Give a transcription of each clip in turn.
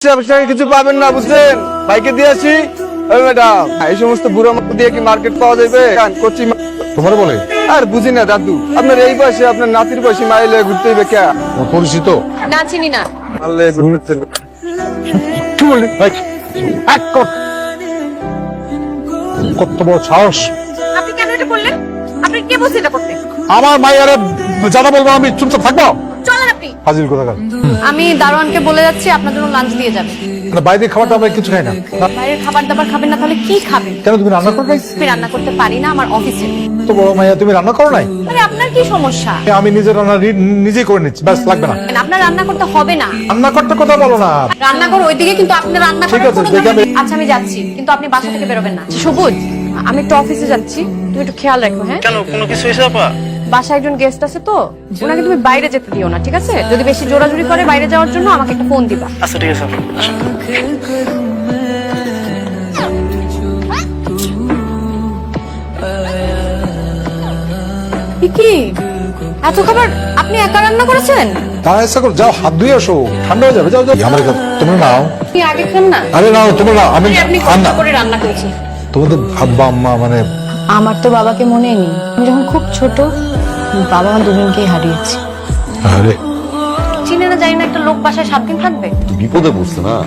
কিছু পাবেন না, বুঝলেন? বাইকে দিয়ে আসি। ম্যাডাম, এই সমস্ত বুড়ো মাল দিয়ে কি মার্কেট পাওয়া যাবে? কচি তোমার বলে আর বুঝি না দাদু, আপনার এই বয়সে আপনার নাতির বয়সে মাইলে ঘুরতে হইবে কে? পরিচিত না, চিনি না। মারলে ঘুরতে কি বললি? কত বড় সাহস! আপনি কেন এটা করলেন? আপনি কে বলছে এটা করতে? আমার মাইয়ারে যারা বলবো আমি চুপচাপ থাকবো? চলেন আপনি। হাজির কোথাকার। আমি দারোয়ানকে বলে যাচ্ছি আপনার জন্য লাঞ্চ দিয়ে যাবে। বাইরের খাবারটা আমরা কিছু খাই না। বাইরের খাবার দাবার খাবেন না, তাহলে কি খাবেন? কেন, তুমি রান্না করো নাই? আমি রান্না করতে পারি না, আমার অফিসে। তো বড় মাইয়া, তুমি রান্না করো নাই? আরে আপনার কি সমস্যা? আমি নিজের রান্না নিজেই করে নিচ্ছি, ব্যাস, লাগবে না। আপনার রান্না করতে হবে না। রান্না করতে কথা বলো না। রান্নাঘর ওইদিকে, কিন্তু আপনি রান্না ঠিক করার আছে, কোনো দেখে দরকার আমি- নেই। আচ্ছা, আমি যাচ্ছি, কিন্তু আপনি বাসা থেকে বেরোবেন না। সবুজ, আমি একটু অফিসে যাচ্ছি, তুমি একটু খেয়াল রাখো। হ্যাঁ, কেন, কোনো কিছু হয়েছে আপা? বাসায় একজন গেস্ট আছে, তো ওনাকে তুমি বাইরে যেতে দিও না, ঠিক আছে? যদি বেশি জোরাজুরি করে বাইরে যাওয়ার জন্য আমাকে একটা ফোন দিবা। আচ্ছা, ঠিক আছে আপা, আসেন। কি এত খাবার আপনি একা রান্না করেছেন? তারা ইচ্ছা করো, যাও হাত ধুয়ে আসো, ঠান্ডা হয়ে যাবে। যাও যাও, আমার কাছে তোমরা নাও। আপনি আগে খান না। আরে নাও, তোমরা নাও। আমি আপনি আর কষ্ট না। করে রান্না করেছেন। তোমাদের আব্বা আম্মা মানে আমার তো বাবাকে মনেই নেই। আমি যখন খুব ছোট, বাবা মা দুজনকেই হারিয়েছি। আরে চিনে না জানি না একটা লোক বাসায় 7 দিন থাকবে। বিপদে পড়ছে না।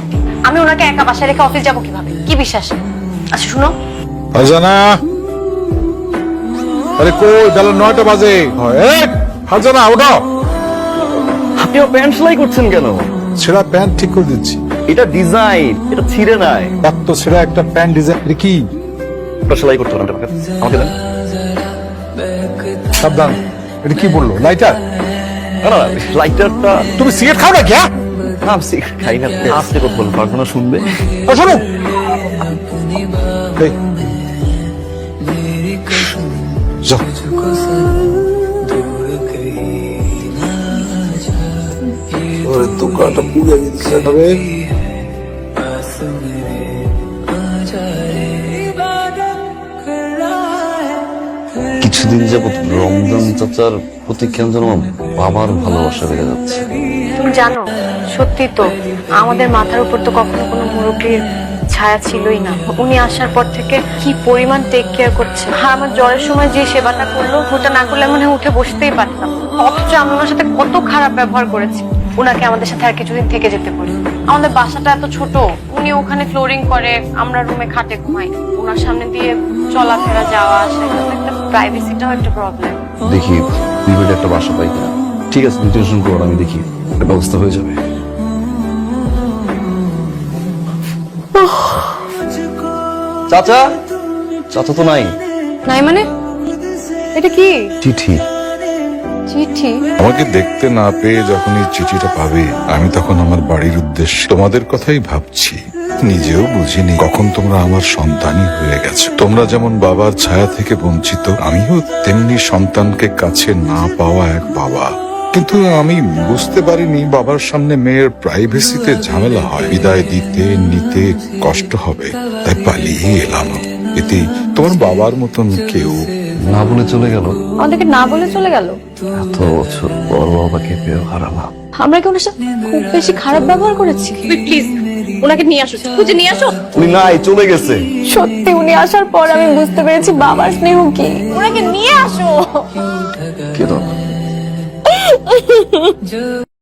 আমি ওনাকে একা বাসায় রেখে অফিস যাবো কিভাবে? কি বিশ্বাস? আচ্ছা শুনো, ফারজানা, আরে কই, বেলা 9টা বাজে। ফারজানা, ওঠো। আপনিও প্যান্ট সেলাই করছেন কেন? ছেঁড়া প্যান্ট ঠিক করে দিচ্ছি। এটা ডিজাইন, এটা ছিঁড়ে নাই। তো ছেঁড়া একটা প্যান্ট ডিজাইন কি? ওটা সেলাই করতে হবে আমাকে, আমাকে দেন। সাবধান, এটা কি বললো? লাইটার? না না, লাইটারটা। তুমি সিগারেট খাও না কি? হ্যাঁ? না, আমি সিগারেট খাই না। আস্তে কথা বলুন, প্রার্থনা শুনবে। শোনো, এই, যাও। ওরে দোকানটা পুড়ে দিচ্ছে হবে। কিছুদিন যাবত রমজান চাচার প্রতি কেন যেন বাবার ভালোবাসা বেড়ে যাচ্ছে। তুমি জানো, সত্যি তো আমাদের মাথার উপর তো কখনো কোনো মুরব্বীর ছায়া ছিলই না। উনি আসার পর থেকে কি পরিমাণ টেক কেয়ার করছে। আমার জ্বরের সময় যে সেবাটা করলো, ওটা না করলে মনে হয় উঠে বসতেই পারতাম। অথচ আমি ওনার সাথে কত খারাপ ব্যবহার করেছি। ওনাকে আমাদের সাথে আর কিছুদিন থেকে যেতে বলি। আমাদের বাসাটা এত ছোট, উনি ওখানে ফ্লোরিং করে, আমরা রুমে খাটে ঘুমাই। ওনার সামনে দিয়ে চলাফেরা যাওয়া আসা, একটা প্রাইভেসিটাও একটা প্রবলেম। দেখি বিবেক একটা বাসা পাই কিনা। ঠিক আছে, তুমি টেনশন করো না, আমি দেখি একটা ব্যবস্থা হয়ে যাবে। চাচা, চাচা তো নাই। নাই মানে? এটা কি চিঠি। চিঠি? আমাকে দেখতে না পেয়ে যখন এই চিঠিটা পাবে, আমি তখন আমার বাড়ির উদ্দেশ্যে তোমাদের কথাই ভাবছি। নিজেও বুঝিনি কখন তোমরা আমার সন্তানই হয়ে গেছো। তোমরা যেমন বাবার ছায়া থেকে বঞ্চিত, আমিও তেমনি সন্তানকে কাছে না পাওয়া এক বাবা। কিন্তু আমি বুঝতে পারিনি বাবার সামনে মেয়ের প্রাইভেসিতে ঝামেলা হয়, বিদায় দিতে নিতে কষ্ট হবে, তাই পালিয়ে এলাম। এতে তোমার বাবার মতন কেউ না বলে চলে গেল। আমাদেরকে না বলে চলে গেল। এত বছর বড় বাবাকে পেয়েও হারালাম। আমরা কি ওনার সাথে খুব বেশি খারাপ ব্যবহার করেছি? প্লিজ ওনাকে নিয়ে আসো, খুঁজে নিয়ে আসো। উনি নাই, চলে গেছে। সত্যি উনি আসার পর আমি বুঝতে পেরেছি বাবার স্নেহ কি। ওনাকে নিয়ে আসো। কে তো